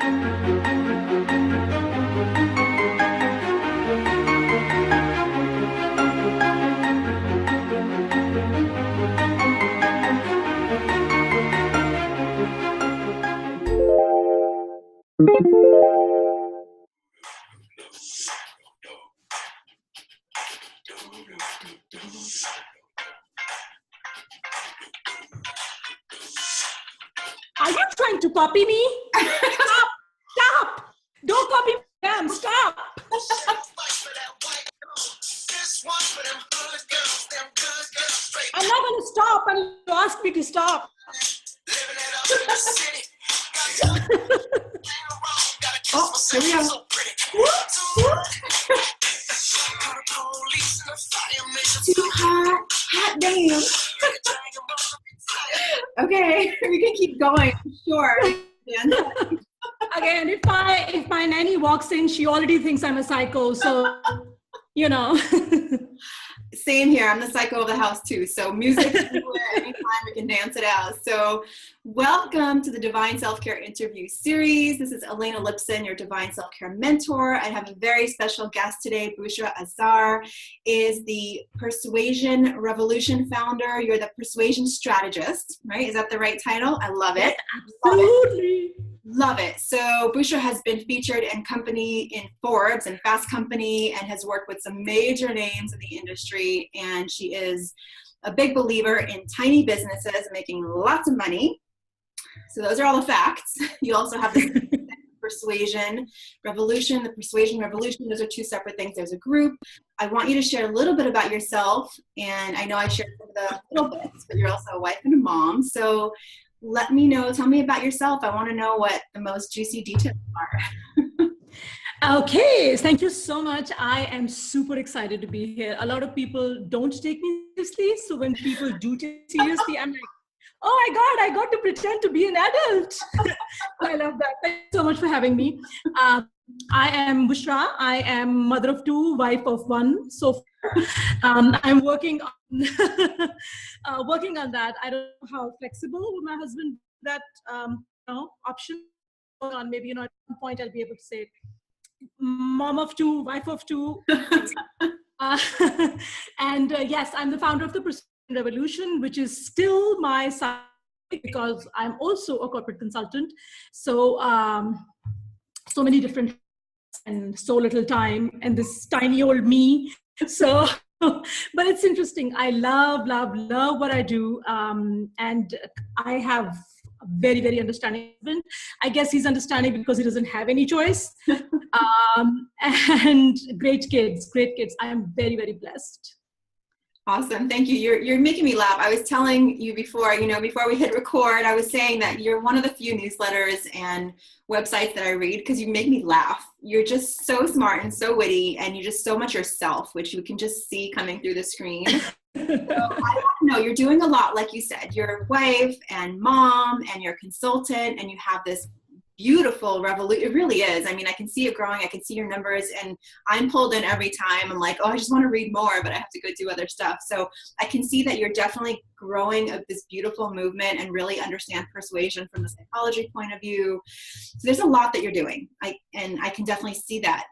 Are you trying to copy me? Stop! Stop! Don't copy me, ma'am. Stop! I'm not going to stop until you ask me to stop. Oh, here we go. Too hot, hot damn. Okay, we can keep going. Sure. Again, if my nanny walks in, she already thinks I'm a psycho. So, you know. Same here. I'm the psycho of the house too. So music anywhere, anytime we can dance it out. So welcome to the Divine Self-Care Interview Series. This is Elena Lipson, your Divine Self-Care Mentor. I have a very special guest today. Bushra Azar is the Persuasion Revolution founder. You're the Persuasion Strategist, right? Is that the right title? I love it. Absolutely. Love it. So Bushra has been featured in Forbes and Fast Company and has worked with some major names in the industry. And she is a big believer in tiny businesses making lots of money. So those are all the facts. You also have the Persuasion Revolution, the Persuasion Revolution. Those are two separate things. There's a group. I want you to share a little bit about yourself. And I know I shared some of the little bits, but you're also a wife and a mom. So let me know, tell me about yourself. I want to know what the most juicy details are. Okay, thank you so much. I am super excited to be here. A lot of people don't take me seriously. So when people do take me seriously, I'm like, oh my God, I got to pretend to be an adult. I love that. Thank you so much for having me. I am Bushra. I am mother of two, wife of one. So I'm working on working on that. I don't know how flexible with my husband that option on. Maybe at some point I'll be able to say mom of two, wife of two. And yes, I'm the founder of the Persuasion Revolution, which is still my side because I'm also a corporate consultant. So so many different and so little time and this tiny old me. So, but it's interesting. I love what I do. And I have a very, very understanding husband. I guess he's understanding because he doesn't have any choice. And great kids. I am very, very blessed. Awesome. Thank you. You're making me laugh. I was telling you before we hit record, I was saying that you're one of the few newsletters and websites that I read because you make me laugh. You're just so smart and so witty and you're just so much yourself, which you can just see coming through the screen. So I want to know, you're doing a lot, like you said. You're a wife and mom and you're a consultant and you have this beautiful revolution. It really is. I mean, I can see it growing. I can see your numbers and I'm pulled in every time. I'm like, oh, I just want to read more, but I have to go do other stuff. So I can see that you're definitely growing this beautiful movement and really understand persuasion from the psychology point of view. So there's a lot that you're doing. And I can definitely see that.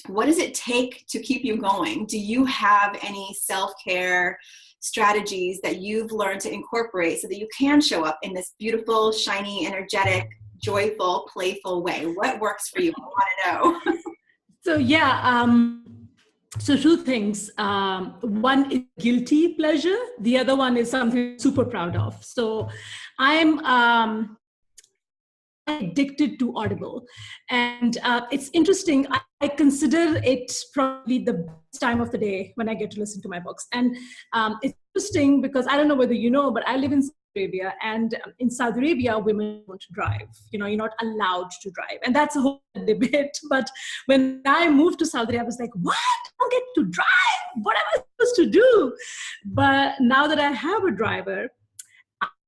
What does it take to keep you going? Do you have any self-care strategies that you've learned to incorporate so that you can show up in this beautiful, shiny, energetic, joyful, playful way? What works for you? I want to know. So yeah, so two things. One is guilty pleasure. The other one is something I'm super proud of. So I'm addicted to Audible. And it's interesting. I consider it probably the best time of the day when I get to listen to my books. And it's interesting because I don't know whether you know, but I live in Saudi Arabia, and in Saudi Arabia, women don't drive. You're not allowed to drive. And that's a whole debate. But when I moved to Saudi Arabia, I was like, what? I don't get to drive? What am I supposed to do? But now that I have a driver,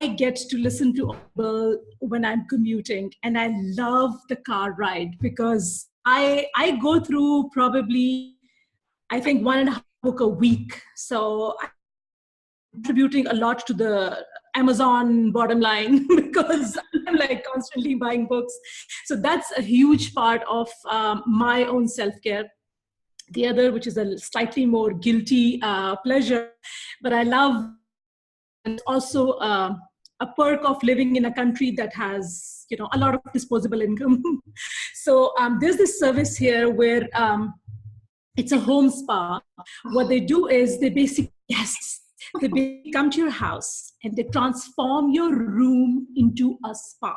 I get to listen to Audible when I'm commuting, and I love the car ride because I go through probably, I think, 1.5 books a week. So I'm contributing a lot to the Amazon bottom line because I'm like constantly buying books. So that's a huge part of my own self-care. The other, which is a slightly more guilty pleasure, but I love, and also a perk of living in a country that has, a lot of disposable income. So there's this service here where it's a home spa. What they do is they basically, yes, they basically come to your house and they transform your room into a spa.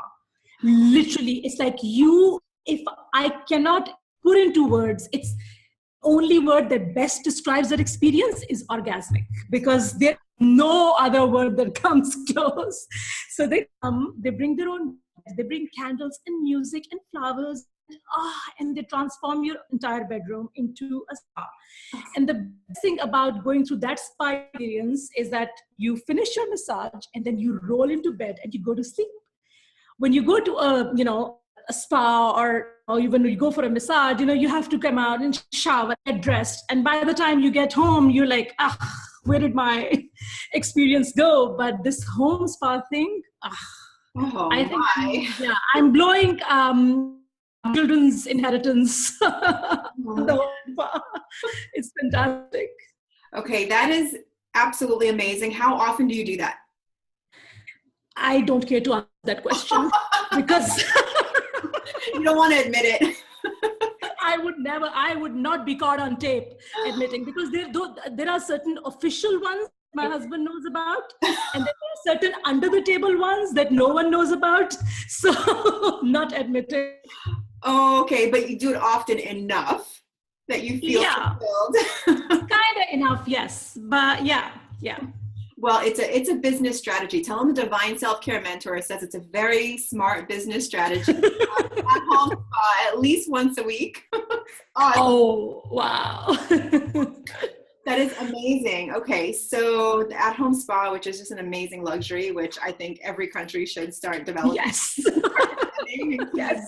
Literally, it's like if I cannot put into words, it's only word that best describes that experience is orgasmic, because there's no other word that comes close. So they come, they bring their own, they bring candles and music and flowers, and they transform your entire bedroom into a spa. And the best thing about going through that spa experience is that you finish your massage and then you roll into bed and you go to sleep. When you go to a spa or even when you go for a massage, you have to come out and shower, get dressed. And by the time you get home, you're like, where did my experience go? But this home spa thing, I think, I'm blowing children's inheritance. It's fantastic. Okay, that is absolutely amazing. How often do you do that? I don't care to answer that question because you don't want to admit it. I would not be caught on tape admitting, because there are certain official ones my husband knows about, and there are certain under the table ones that no one knows about. So not admitting. Oh, okay, but you do it often enough that you feel fulfilled. Kind of enough, yes. But yeah. Well, it's a business strategy. Tell them the Divine Self-Care Mentor says it's a very smart business strategy. At home spa at least once a week. Oh, wow. That is amazing. Okay, so the at-home spa, which is just an amazing luxury, which I think every country should start developing. Yes. Yes.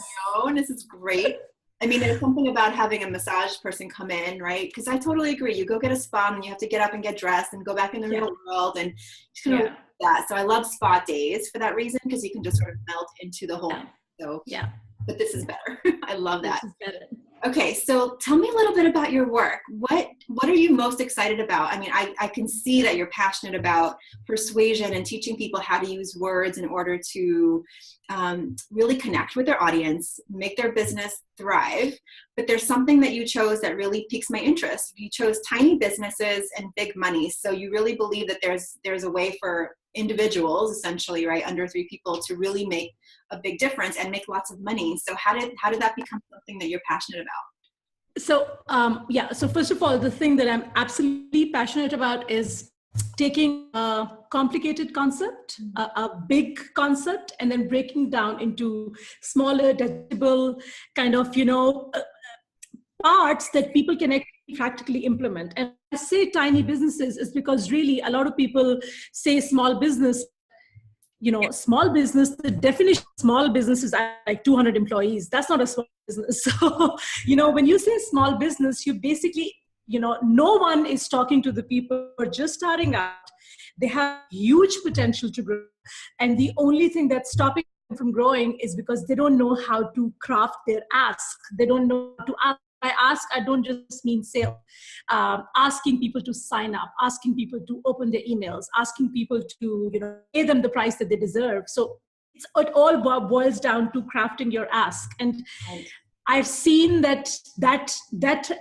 This is great. I mean, there's something about having a massage person come in, right? Because I totally agree. You go get a spa and you have to get up and get dressed and go back in the real world and just kind of that. So I love spa days for that reason, because you can just sort of melt into the whole. So but this is better. I love that. This is better. Okay, so tell me a little bit about your work. What are you most excited about? I mean, I can see that you're passionate about persuasion and teaching people how to use words in order to really connect with their audience, make their business thrive. But there's something that you chose that really piques my interest. You chose tiny businesses and big money. So you really believe that there's a way for individuals, essentially, right, under 3 people, to really make a big difference and make lots of money. So how did that become something that you're passionate about? So so first of all, the thing that I'm absolutely passionate about is taking a complicated concept, a big concept, and then breaking down into smaller, digestible kind of parts that people can actually practically implement. And I say tiny businesses is because really a lot of people say small business. Small business, the definition of small business is like 200 employees. That's not a small business. So, when you say small business, you basically, no one is talking to the people who are just starting out. They have huge potential to grow. And the only thing that's stopping them from growing is because they don't know how to craft their ask. They don't know how to ask. By ask, I don't just mean sales. Asking people to sign up, asking people to open their emails, asking people to pay them the price that they deserve. So it all boils down to crafting your ask. And I've seen that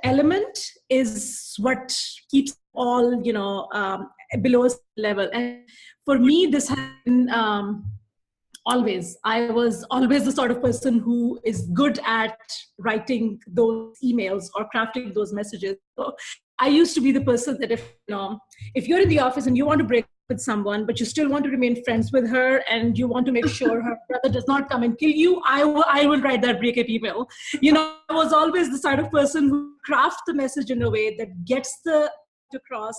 element is what keeps all below level. And for me, this has been always. I was always the sort of person who is good at writing those emails or crafting those messages. So I used to be the person that if you're in the office and you want to break up with someone, but you still want to remain friends with her and you want to make sure her brother does not come and kill you, I will write that breakup email. I was always the sort of person who crafts the message in a way that gets the across,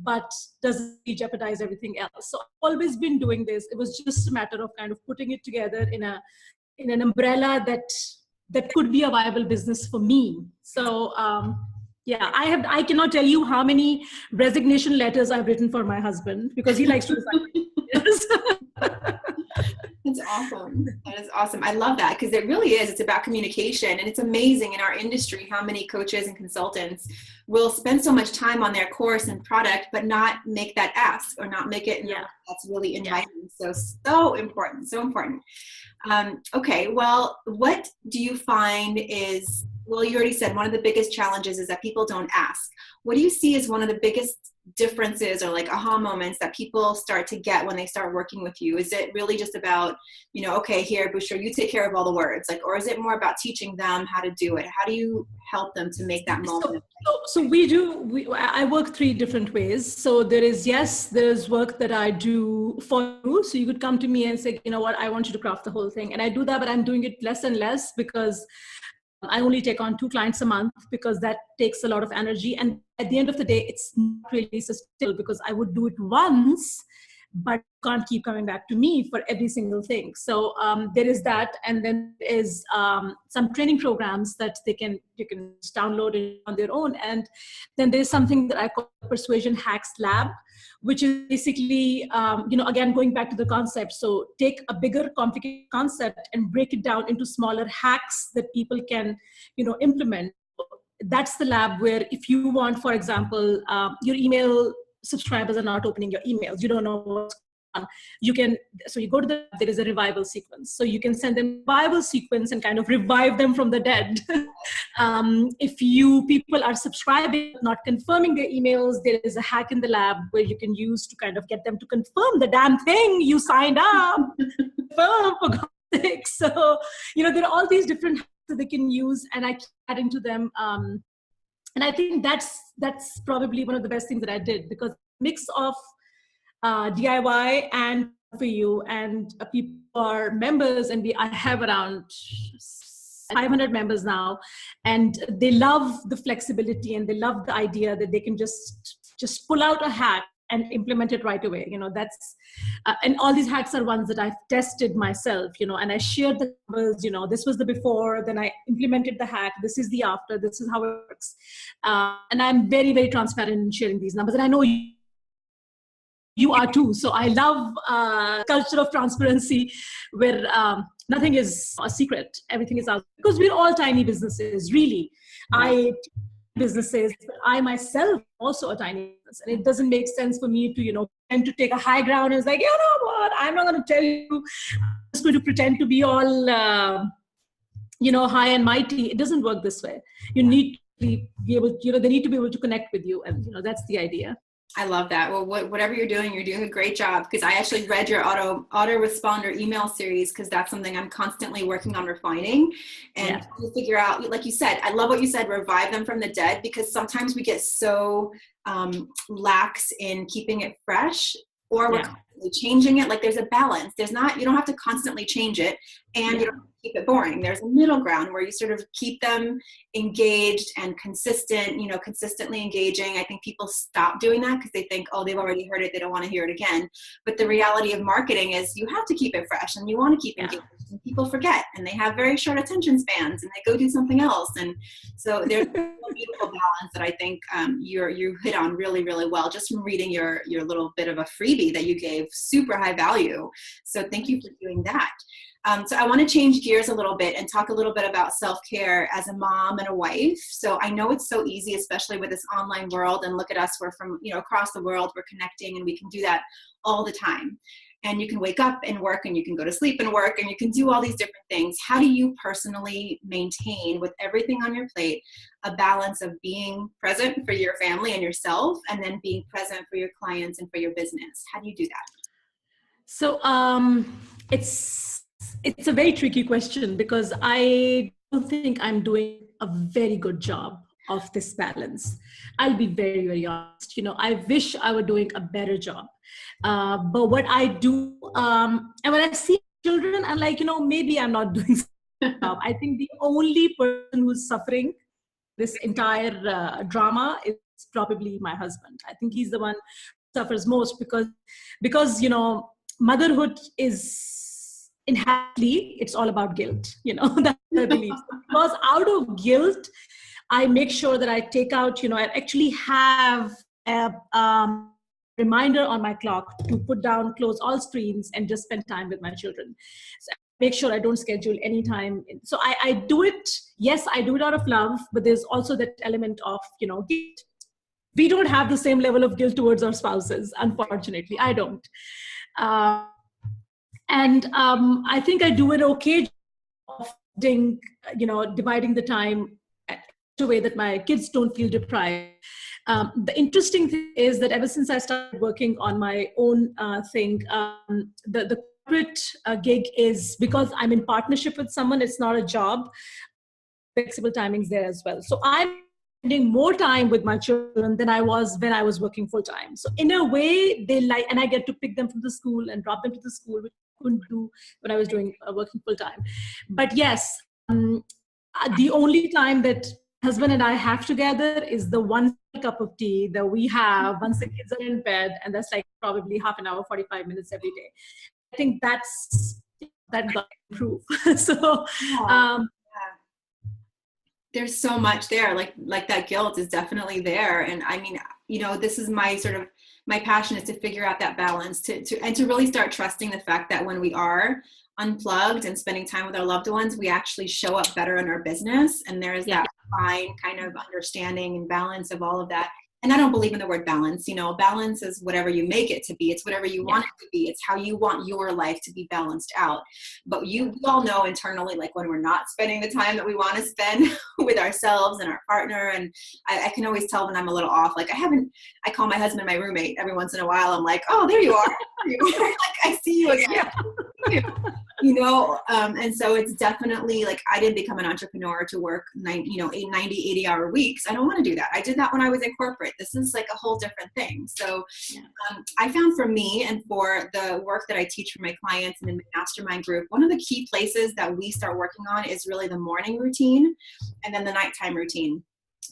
but doesn't jeopardize everything else. So I've always been doing this. It was just a matter of kind of putting it together in an umbrella that could be a viable business for me. So I cannot tell you how many resignation letters I've written for my husband, because he likes to resign. That's awesome. That is awesome. I love that because it really is. It's about communication. And it's amazing in our industry how many coaches and consultants will spend so much time on their course and product, but not make that ask or not make it in a way that's really inviting. So important. So important. Okay. Well, what do you find is, well, you already said one of the biggest challenges is that people don't ask. What do you see as one of the biggest differences or like aha moments that people start to get when they start working with you? Is it really just about, you know, okay, here, Bushra, you take care of all the words, like, or is it more about teaching them how to do it? How do you help them to make that moment? So I work three different ways. So there's work that I do for you. So you could come to me and say, you know what, I want you to craft the whole thing. And I do that, but I'm doing it less and less because I only take on 2 clients a month because that takes a lot of energy. And at the end of the day, it's not really sustainable because I would do it once, but can't keep coming back to me for every single thing. So there is that. And then there is some training programs that you can just download it on their own. And then there's something that I call Persuasion Hacks Lab, which is basically, again, going back to the concept. So take a bigger, complicated concept and break it down into smaller hacks that people can, implement. That's the lab where if you want, for example, your email subscribers are not opening your emails, you don't know what's going on. So you go to there is a revival sequence. So you can send them a revival sequence and kind of revive them from the dead. If people are subscribing, not confirming their emails, there is a hack in the lab where you can use to kind of get them to confirm the damn thing you signed up. Confirm, for God's sake. So, there are all these different hacks that they can use, and I keep adding to them. And I think that's probably one of the best things that I did, because mix of DIY and for you and people are members, and I have around 500 members now, and they love the flexibility and they love the idea that they can just pull out a hack and implement it right away. That's and all these hacks are ones that I've tested myself, and I shared the numbers, this was the before, then I implemented the hack, this is the after, this is how it works. And I'm very, very transparent in sharing these numbers. And I know you are too. So I love culture of transparency where nothing is a secret. Everything is out, because we're all tiny businesses, really. Businesses, but I myself also a tiny business, and it doesn't make sense for me to tend to take a high ground and it's like, what, I'm not going to tell you, I'm just going to pretend to be all high and mighty. It doesn't work this way. You need to be able, they need to be able to connect with you, and that's the idea. I love that. Well, whatever you're doing a great job, because I actually read your autoresponder email series, because that's something I'm constantly working on refining and to figure out, like you said, I love what you said, revive them from the dead, because sometimes we get so lax in keeping it fresh, or we're constantly changing it. Like there's a balance. You don't have to constantly change it, and you don't have to keep it boring. There's a middle ground where you sort of keep them engaged and consistent, consistently engaging. I think people stop doing that because they think, oh, they've already heard it, they don't want to hear it again. But the reality of marketing is you have to keep it fresh, and you want to keep engaged. And people forget, and they have very short attention spans, and they go do something else. And so there's a beautiful balance that I think you hit on really, really well, just from reading your little bit of a freebie that you gave. Super high value. So thank you for doing that. So I want to change gears a little bit and talk a little bit about self-care as a mom and a wife. So I know it's so easy, especially with this online world, and look at us, we're from, across the world, we're connecting, and we can do that all the time. And you can wake up and work, and you can go to sleep and work, and you can do all these different things. How do you personally maintain, with everything on your plate, a balance of being present for your family and yourself, and then being present for your clients and for your business? How do you do that? So it's a very tricky question, because I don't think I'm doing a very good job of this balance. I'll be very, very honest. I wish I were doing a better job. But what I do, and when I see children, I'm like, maybe I'm not doing a good job. I think the only person who's suffering this entire drama is probably my husband. I think he's the one who suffers most, because motherhood is inherently, it's all about guilt. That's what I believe. Because out of guilt, I make sure that I take out, I actually have reminder on my clock to put down, close all screens, and just spend time with my children. So make sure I don't schedule any time. So I do it. Yes, I do it out of love, but there's also that element of, guilt. We don't have the same level of guilt towards our spouses. Unfortunately, I don't. I think I do an okay job of dividing the time in a way that my kids don't feel deprived. The interesting thing is that ever since I started working on my own thing, the corporate gig is, because I'm in partnership with someone, it's not a job, flexible timings there as well. So I'm spending more time with my children than I was when I was working full time. So in a way, and I get to pick them from the school and drop them to the school, which I couldn't do when I was doing working full time. But yes, the only time that husband and I have together is the one cup of tea that we have once the kids are in bed, and that's like probably half an hour, 45 minutes every day. I think that got to improve. So there's so much there, like that guilt is definitely there. And I mean, this is my passion, is to figure out that balance, and to really start trusting the fact that when we are unplugged and spending time with our loved ones, we actually show up better in our business. And there's that fine kind of understanding and balance of all of that. And I don't believe in the word balance. Balance is whatever you make it to be. It's whatever you want it to be. It's how you want your life to be balanced out. But we all know internally, like when we're not spending the time that we want to spend with ourselves and our partner. And I can always tell when I'm a little off. Like I call my husband my roommate every once in a while. I'm like, oh, there you are. Like, I see you again. And so it's definitely like, I didn't become an entrepreneur to work 80-hour weeks. I don't want to do that. I did that when I was in corporate. This is like a whole different thing. So I found for me and for the work that I teach for my clients and in my mastermind group, one of the key places that we start working on is really the morning routine and then the nighttime routine,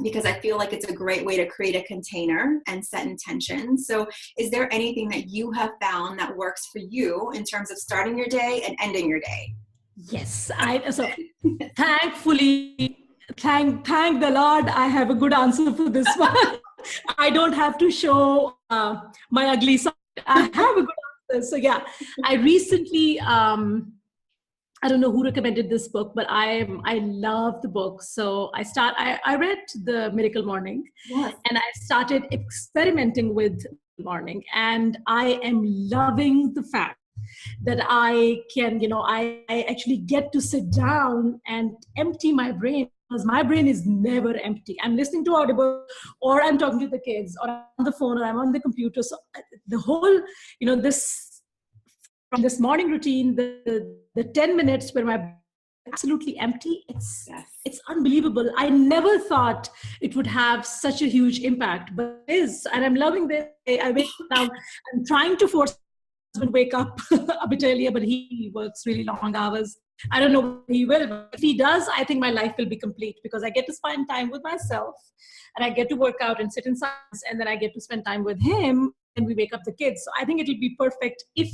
because I feel like it's a great way to create a container and set intention. So is there anything that you have found that works for you in terms of starting your day and ending your day? Yes. So thankfully, thank the Lord, I have a good answer for this one. I don't have to show my ugly side. I have a good answer. So yeah, I recently, I don't know who recommended this book, but I love the book. So I read The Miracle Morning, and I started experimenting with morning, and I am loving the fact that I can, I actually get to sit down and empty my brain, because my brain is never empty. I'm listening to Audible, or I'm talking to the kids, or I'm on the phone, or I'm on the computer. So the whole, from this morning routine, the 10 minutes where my absolutely empty, it's unbelievable. I never thought it would have such a huge impact, but it is, and I'm loving this. I wake up now. I'm trying to force my husband wake up a bit earlier, but he works really long hours. I don't know if he will, but if he does, I think my life will be complete, because I get to spend time with myself, and I get to work out and sit in silence, and then I get to spend time with him, and we wake up the kids. So I think it'll be perfect if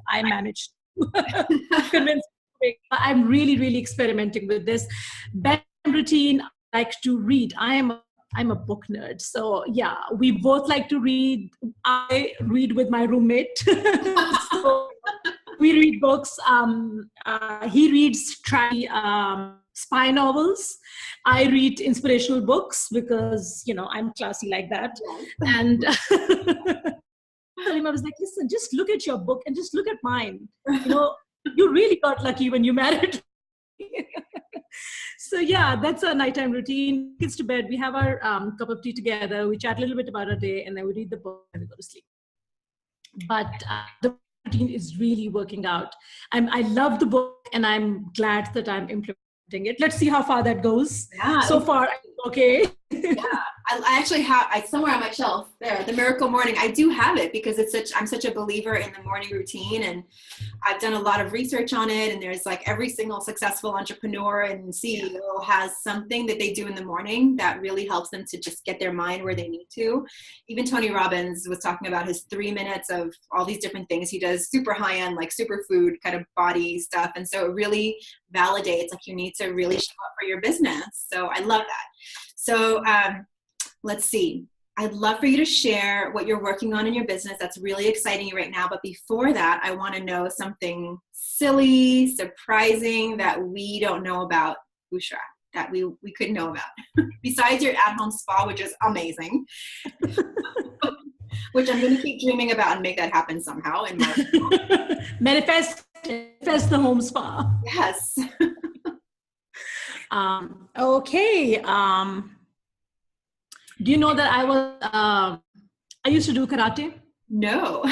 I manage to convince me. I'm really, really experimenting with this. Bedtime routine, I like to read. I'm a book nerd. So yeah, we both like to read. I read with my roommate. So we read books. He reads spy novels. I read inspirational books because, I'm classy like that. And I was like, listen, just look at your book and just look at mine. You really got lucky when you married. So yeah, that's our nighttime routine. Kids to bed, we have our cup of tea together, we chat a little bit about our day, and then we read the book and we go to sleep. But the routine is really working out. I love the book, and I'm glad that I'm implementing it. Let's see how far that goes. Yeah, so far, okay. Yeah, I actually have, somewhere on my shelf there, The Miracle Morning. I do have it because I'm such a believer in the morning routine, and I've done a lot of research on it. And there's like every single successful entrepreneur and CEO has something that they do in the morning that really helps them to just get their mind where they need to. Even Tony Robbins was talking about his 3 minutes of all these different things he does, super high end, like superfood kind of body stuff. And so it really validates, like, you need to really show up for your business. So I love that. So let's see. I'd love for you to share what you're working on in your business that's really exciting you right now. But before that, I want to know something silly, surprising that we don't know about Bushra, that we could know about. Besides your at-home spa, which is amazing, which I'm going to keep dreaming about and make that happen somehow in my manifest the home spa. Yes. Okay. Do you know that I used to do karate? No.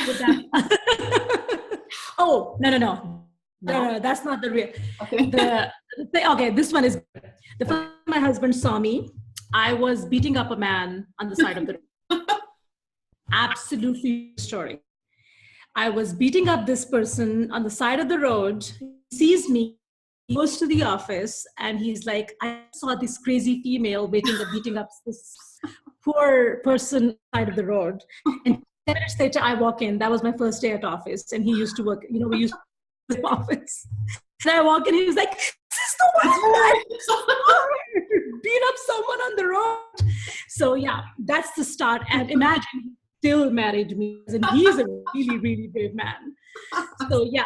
Oh, no, that's not the real. Okay. Okay, this one is the first time my husband saw me, I was beating up a man on the side of the road. Absolutely story. I was beating up this person on the side of the road. He sees me, he goes to the office, and he's like, I saw this crazy female beating up this poor person on the side of the road. And 10 minutes later, I walk in. That was my first day at office. And he used to work, we used to work in the office. And I walk in, he was like, this is the one that beat up someone on the road. So yeah, that's the start. And imagine he still married me. And he's a really, really brave man. So yeah,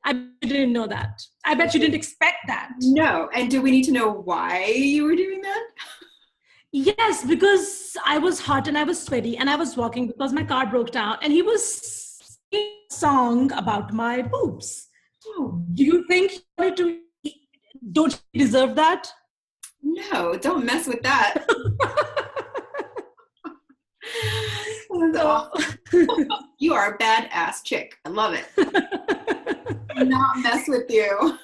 I didn't know that. I bet you didn't expect that. No. And do we need to know why you were doing that? Yes, because I was hot and I was sweaty and I was walking because my car broke down and he was singing a song about my boobs. Oh. Do you think don't you deserve that? No, don't mess with that. You are a badass chick. I love it. Do not mess with you.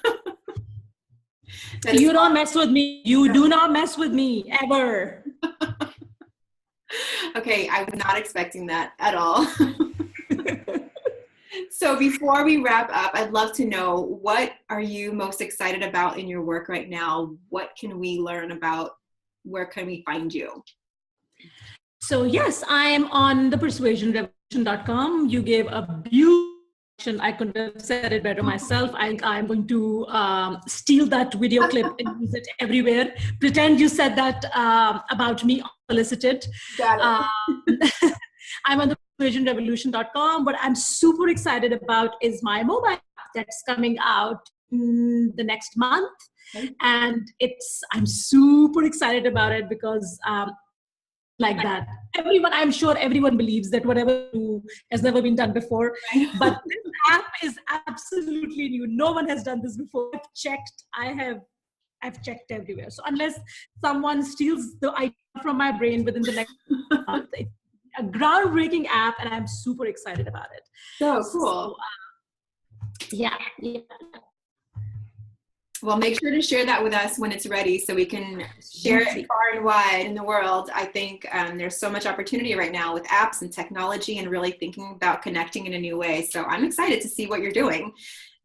You don't mess with me. You do not mess with me ever. Okay, I was not expecting that at all. So before we wrap up, I'd love to know, what are you most excited about in your work right now? What can we learn about? Where can we find you? So yes, I am on the persuasionrevolution.com. You gave a beautiful, I couldn't have said it better myself. I'm going to steal that video clip and use it everywhere. Pretend you said that about me unsolicited. Got it. I'm on the persuasionrevolution.com. What I'm super excited about is my mobile app that's coming out in the next month. And I'm super excited about it because like that. I'm sure everyone believes that whatever you do has never been done before. But this app is absolutely new. No one has done this before. I've checked everywhere. So unless someone steals the idea from my brain within the next month, it's a groundbreaking app, and I'm super excited about it. So cool. So, yeah. Well, make sure to share that with us when it's ready so we can share it far and wide in the world. I think there's so much opportunity right now with apps and technology and really thinking about connecting in a new way. So I'm excited to see what you're doing.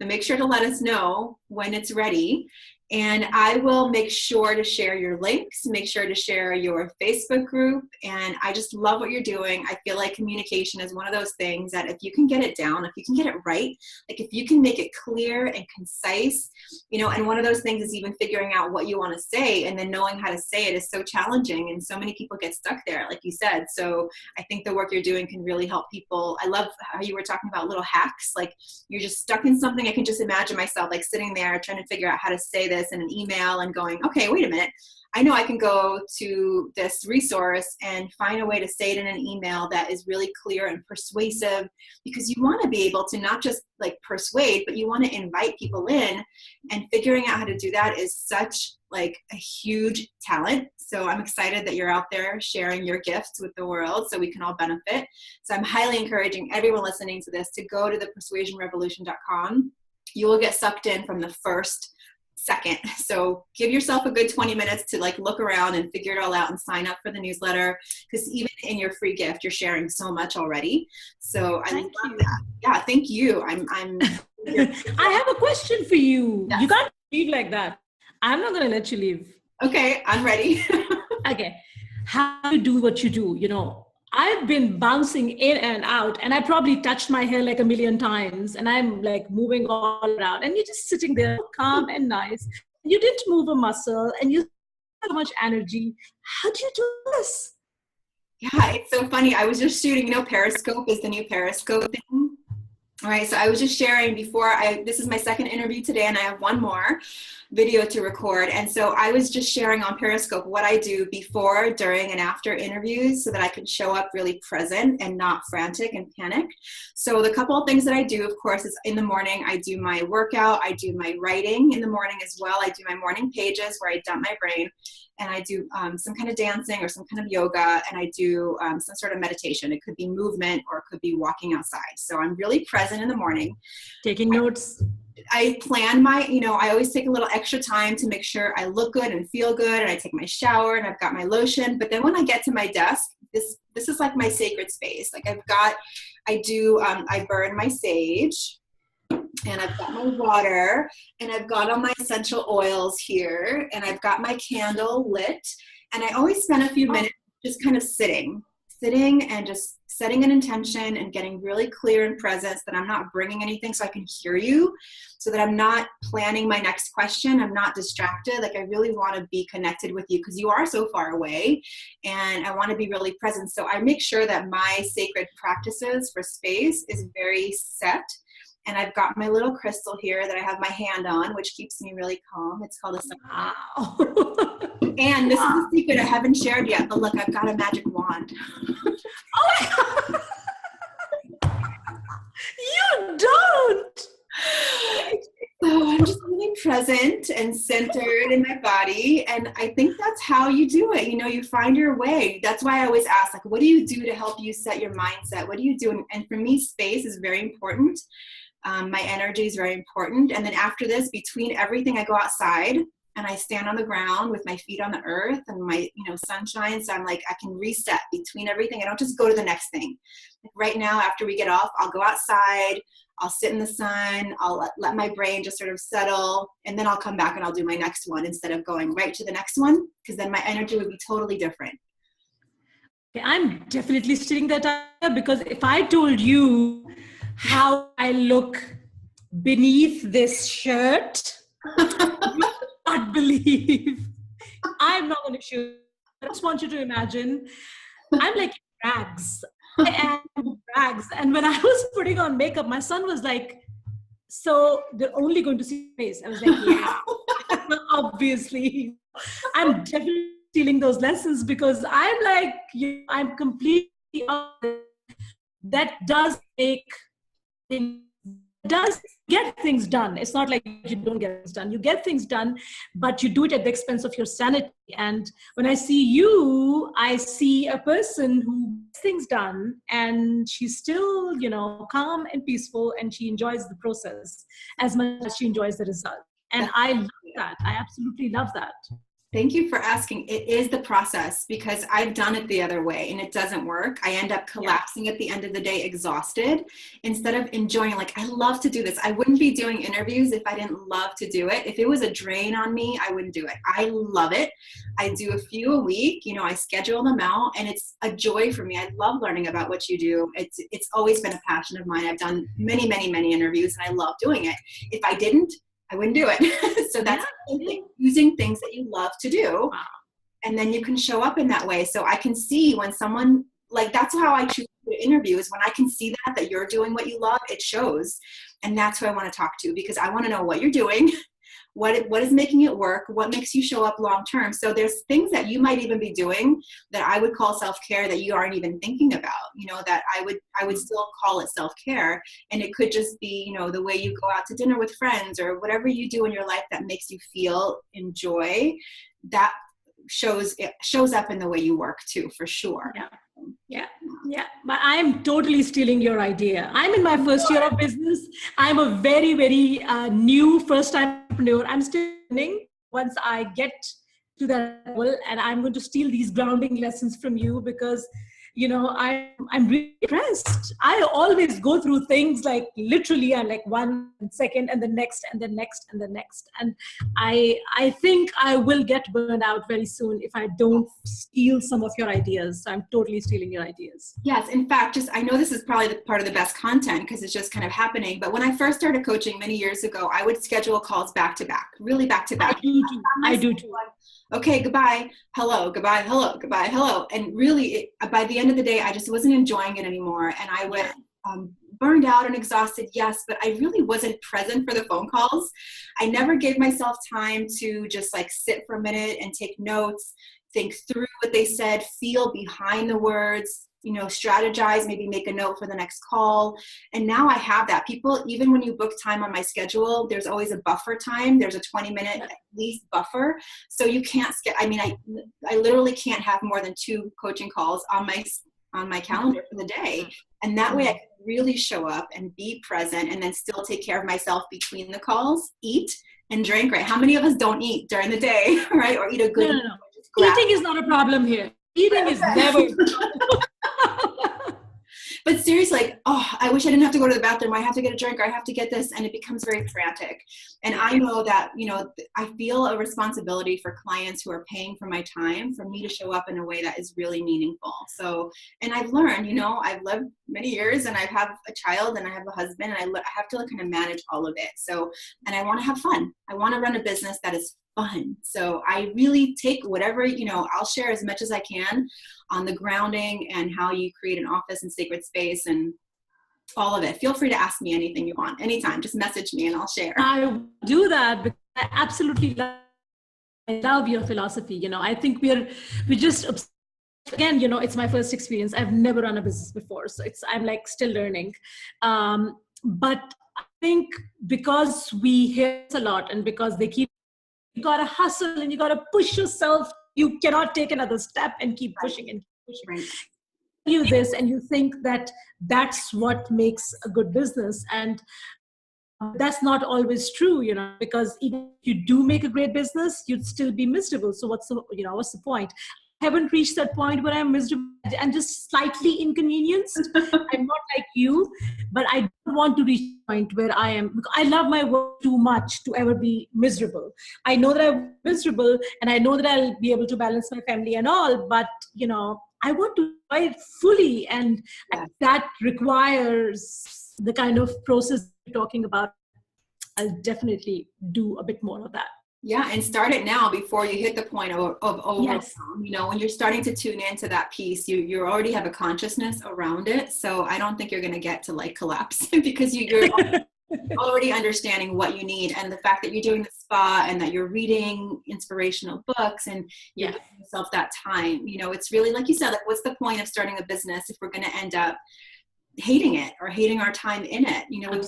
And make sure to let us know when it's ready. And I will make sure to share your links, make sure to share your Facebook group. And I just love what you're doing. I feel like communication is one of those things that if you can get it down, if you can get it right, like if you can make it clear and concise, and one of those things is even figuring out what you want to say, and then knowing how to say it is so challenging. And so many people get stuck there, like you said. So I think the work you're doing can really help people. I love how you were talking about little hacks, like you're just stuck in something. I can just imagine myself like sitting there trying to figure out how to say this in an email and going, okay, wait a minute. I know I can go to this resource and find a way to say it in an email that is really clear and persuasive, because you want to be able to not just like persuade, but you want to invite people in, and figuring out how to do that is such like a huge talent. So I'm excited that you're out there sharing your gifts with the world so we can all benefit. So I'm highly encouraging everyone listening to this to go to the persuasionrevolution.com. You will get sucked in from the first second. So give yourself a good 20 minutes to like look around and figure it all out and sign up for the newsletter, because even in your free gift, you're sharing so much already. So I love that. Yeah, thank you. I'm I have a question for you. Yes. You can't leave like that. I'm not going to let you leave. Okay, I'm ready. Okay. How do you do what you do? I've been bouncing in and out, and I probably touched my hair like a million times, and I'm like moving all around, and you're just sitting there calm and nice. You didn't move a muscle, and you have so much energy. How do you do this? Yeah, it's so funny. I was just shooting, Periscope is the new Periscope thing. All right, so I was just sharing this is my second interview today, and I have one more video to record. And so I was just sharing on Periscope what I do before, during, and after interviews so that I can show up really present and not frantic and panicked. So the couple of things that I do, of course, is in the morning, I do my workout, I do my writing in the morning as well. I do my morning pages where I dump my brain, and I do some kind of dancing or some kind of yoga, and I do some sort of meditation. It could be movement or it could be walking outside. So I'm really present in the morning. Taking notes. I plan I always take a little extra time to make sure I look good and feel good, and I take my shower and I've got my lotion. But then when I get to my desk, this is like my sacred space. Like I burn my sage, and I've got my water, and I've got all my essential oils here, and I've got my candle lit, and I always spend a few minutes just kind of sitting and just setting an intention and getting really clear and present so that I'm not bringing anything so I can hear you, so that I'm not planning my next question. I'm not distracted. Like I really want to be connected with you because you are so far away, and I want to be really present. So I make sure that my sacred practices for space is very set. And I've got my little crystal here that I have my hand on, which keeps me really calm. It's called a sun. Wow. And this is a secret I haven't shared yet, but look, I've got a magic wand. Oh my God. You don't. So I'm just really present and centered in my body. And I think that's how you do it. You find your way. That's why I always ask, like, what do you do to help you set your mindset? What do you do? And for me, space is very important. My energy is very important. And then after this, between everything, I go outside and I stand on the ground with my feet on the earth and my, sunshine. So I'm like, I can reset between everything. I don't just go to the next thing. Like right now, after we get off, I'll go outside, I'll sit in the sun, I'll let my brain just sort of settle, and then I'll come back and I'll do my next one instead of going right to the next one, because then my energy would be totally different. Okay, I'm definitely stealing that idea, because if I told you how I look beneath this shirt, you would not believe. I'm not going to show you. I just want you to imagine I'm like rags. I am rags. And when I was putting on makeup, my son was like, so they're only going to see my face. I was like, yeah, obviously. I'm definitely stealing those lessons, because I'm like, I'm completely honest. That does get things done. It's not like you don't get things done. You get things done, but you do it at the expense of your sanity. And when I see you, I see a person who gets things done, and she's still, calm and peaceful, and she enjoys the process as much as she enjoys the result. And I love that. I absolutely love that. Thank you for asking. It is the process, because I've done it the other way and it doesn't work. I end up collapsing at the end of the day, exhausted, instead of enjoying. Like, I love to do this. I wouldn't be doing interviews if I didn't love to do it. If it was a drain on me, I wouldn't do it. I love it. I do a few a week. I schedule them out, and it's a joy for me. I love learning about what you do. It's always been a passion of mine. I've done many, many, many interviews, and I love doing it. If I didn't, I wouldn't do it. So that's using things that you love to do. Wow. And then you can show up in that way. So I can see when someone, like, that's how I choose to interview, is when I can see that you're doing what you love, it shows. And that's who I want to talk to, because I want to know what you're doing, what is making it work, what makes you show up long term. So there's things that you might even be doing that I would call self-care that you aren't even thinking about, that I would still call it self-care. And it could just be, the way you go out to dinner with friends, or whatever you do in your life that makes you feel enjoy. That shows up in the way you work too, for sure. Yeah. But I'm totally stealing your idea. I'm in my first year of business. I'm a very, very new first-time entrepreneur. I'm still learning. Once I get to that level, and I'm going to steal these grounding lessons from you, because I'm really impressed. I always go through things like, literally, I'm like 1 second and the next and the next and the next. And I think I will get burned out very soon if I don't steal some of your ideas. So I'm totally stealing your ideas. Yes. In fact, I know this is probably part of the best content, because it's just kind of happening. But when I first started coaching many years ago, I would schedule calls back to back, really back to back. I do too. Okay, goodbye, hello, goodbye, hello, goodbye, hello. And really, by the end of the day, I just wasn't enjoying it anymore. And I was burned out and exhausted, yes, but I really wasn't present for the phone calls. I never gave myself time to just like sit for a minute and take notes, think through what they said, feel behind the words, you know, strategize, maybe make a note for the next call. And now I have that. People, even when you book time on my schedule, there's always a buffer time. There's a 20-minute at least buffer. So you can't I mean, I literally can't have more than 2 coaching calls on my calendar for the day. And that way I can really show up and be present and then still take care of myself between the calls, eat and drink, right? How many of us don't eat during the day, right? Or eat a good No. Eating is not a problem here. Eating is never a problem. But seriously, like, oh, I wish I didn't have to go to the bathroom. I have to get a drink, or I have to get this. And it becomes very frantic. And I know that, you know, I feel a responsibility for clients who are paying for my time, for me to show up in a way that is really meaningful. So, and I've learned, you know, I've lived many years and I have a child and I have a husband, and I have to kind of manage all of it. So, and I want to have fun. I want to run a business that is fun. So I really take whatever, you know, I'll share as much as I can on the grounding and how you create an office and sacred space and all of it. Feel free to ask me anything you want, anytime. Just message me and I'll share. I do that because I absolutely love your philosophy. You know, I think we just, again, you know, it's my first experience. I've never run a business before. So I'm like still learning. But I think because we hear this a lot and because they keep, you got to hustle and you got to push yourself. You cannot take another step and keep pushing and keep pushing. Right. You this and you think that that's what makes a good business. And that's not always true, you know, because even if you do make a great business, you'd still be miserable. So what's the point? I haven't reached that point where I'm miserable. I'm just slightly inconvenienced. I'm not like you, but I don't want to reach a point where I am, because I love my work too much to ever be miserable. I know that I'm miserable and I know that I'll be able to balance my family and all, but, you know, I want to enjoy it fully. And that requires the kind of process you're talking about. I'll definitely do a bit more of that. Yeah, and start it now before you hit the point of overwhelm. Yes. You know, when you're starting to tune into that piece, you already have a consciousness around it. So I don't think you're going to get to like collapse because you're already understanding what you need. And the fact that you're doing the spa and that you're reading inspirational books and you're giving yourself that time, you know, it's really, like you said, like, what's the point of starting a business if we're going to end up hating it or hating our time in it? You know,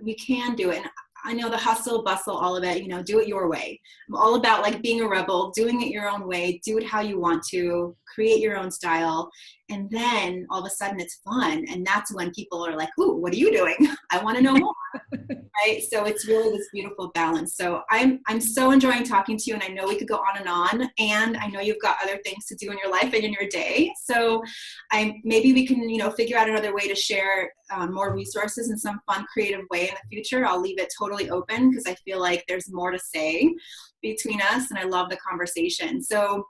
we can do it. And I know the hustle, bustle, all of it, you know, do it your way. I'm all about like being a rebel, doing it your own way, do it how you want to, create your own style. And then all of a sudden it's fun. And that's when people are like, ooh, what are you doing? I want to know more. Right? So it's really this beautiful balance. So I'm so enjoying talking to you, and I know we could go on, and I know you've got other things to do in your life and in your day. So maybe we can, you know, figure out another way to share more resources in some fun, creative way in the future. I'll leave it totally open because I feel like there's more to say between us, and I love the conversation. So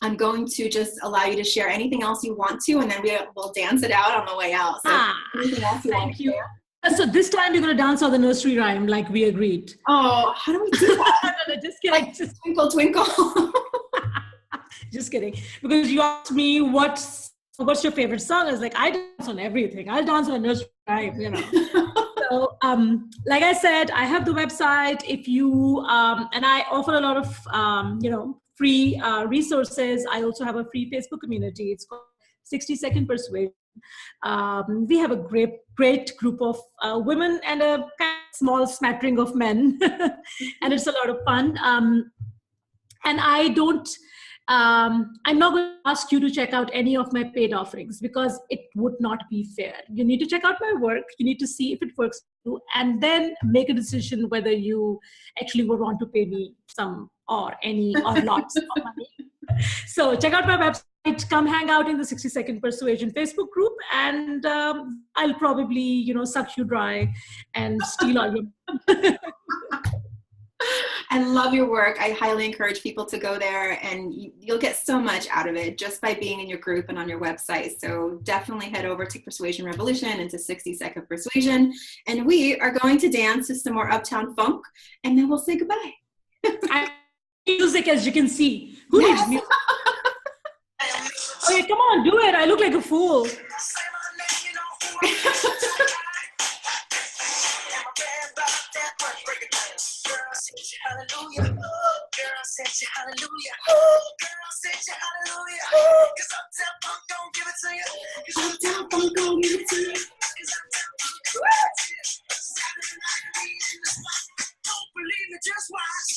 I'm going to just allow you to share anything else you want to, and then we'll dance it out on the way out. So anything else you want to share? So this time you're going to dance on the nursery rhyme like we agreed. Oh, how do we do that? No, just kidding. Like, just twinkle, twinkle. Just kidding. Because you asked me what's your favorite song? I was like, I dance on everything. I'll dance on nursery rhyme, you know. So, like I said, I have the website. If you, and I offer a lot of, you know, free resources. I also have a free Facebook community. It's called 60-Second Persuasion. We have a great group of women and a kind of small smattering of men. And it's a lot of fun. And I don't, I'm not going to ask you to check out any of my paid offerings because it would not be fair. You need to check out my work. You need to see if it works for you, and then make a decision whether you actually would want to pay me some or any or lots of money. So check out my website. Come hang out in the 60-Second Persuasion Facebook group, and I'll probably, you know, suck you dry and steal all your. I love your work. I highly encourage people to go there, and you'll get so much out of it just by being in your group and on your website. So definitely head over to Persuasion Revolution and to 60-Second Persuasion. And we are going to dance to some more Uptown Funk, and then we'll say goodbye. Music music, as you can see. Who needs music? Okay, come on, do it. I look like a fool. Hallelujah, girl, said you hallelujah. Girl, said you hallelujah. 'Cause Uptown Funk gon' give it to you. 'Cause Uptown Funk gon' give it to you. 'Cause Uptown Funk gon' give it to you. Saturday night, we in the spot. Don't believe me, just watch.